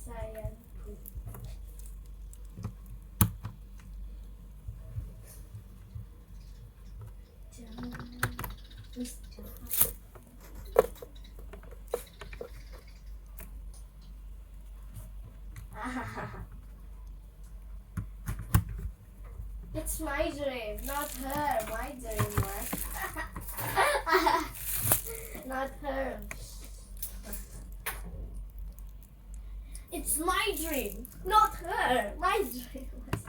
sayangku. Jangan terus jahat. It's my dream, not her. My dream was not her. It's my dream, not her. My dream was.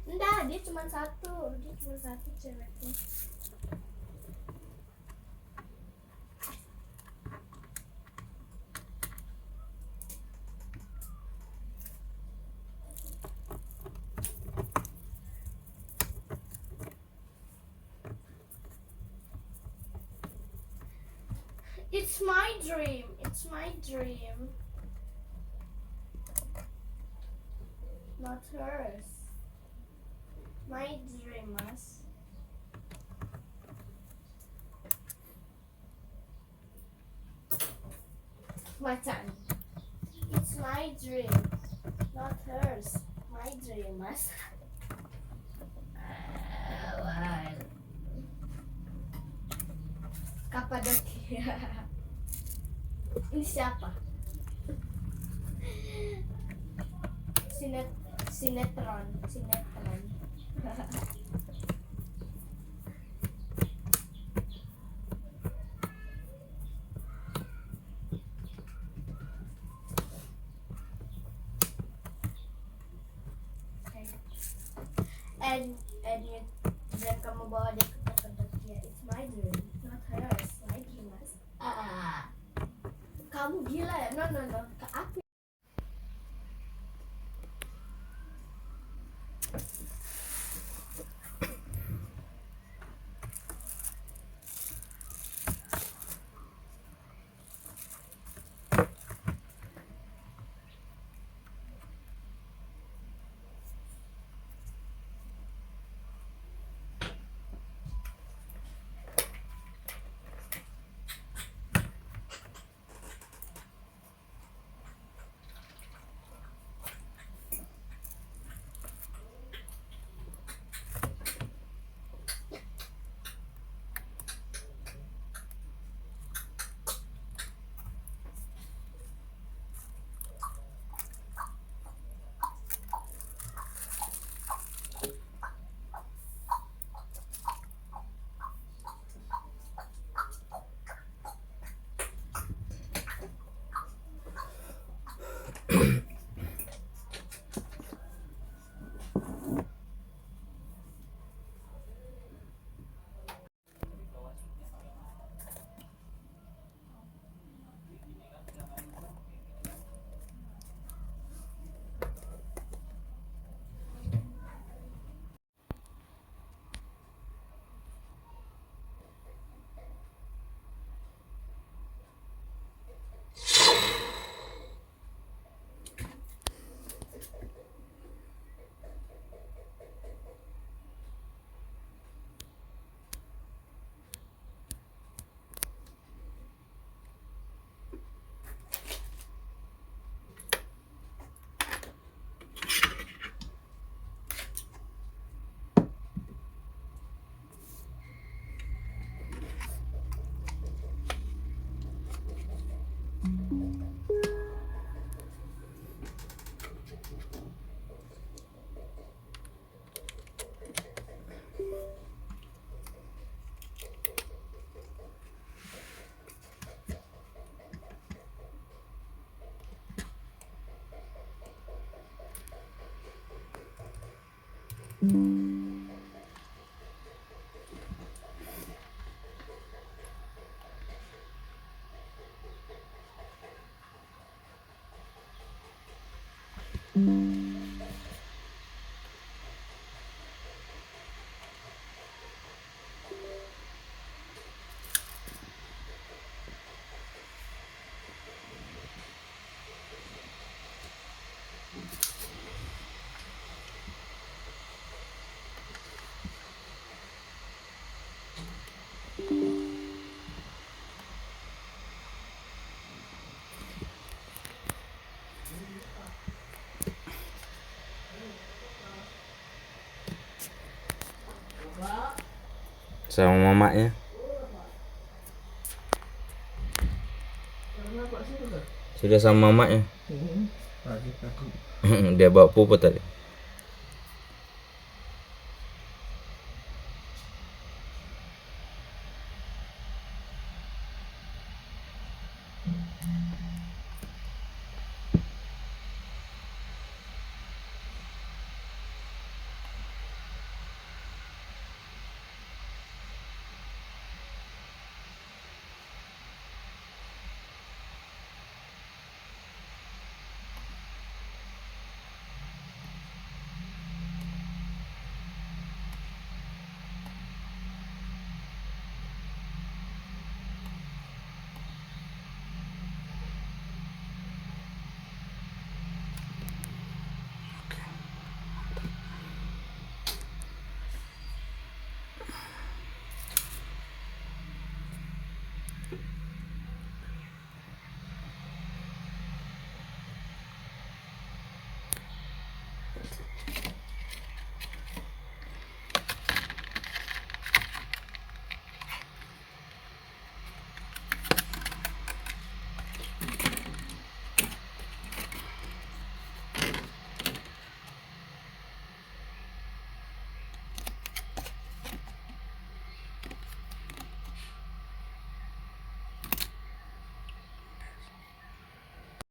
Enggak, dia cuma satu. Dia cuma satu ceweknya. It's my dream. It's my dream. Not hers. My dream, Mas. Macan. It's my dream. Not hers. My dream, Mas. Kapadokia. Ini siapa? Sinetron. And you, dan kamu bawa dia ke Kapadokia. It's my dream, not hers. My dream, Mas. Kamu gila ya? No. Ke aku. sama mamanya. Sudah sama mamanya. Dia bawa puput tadi.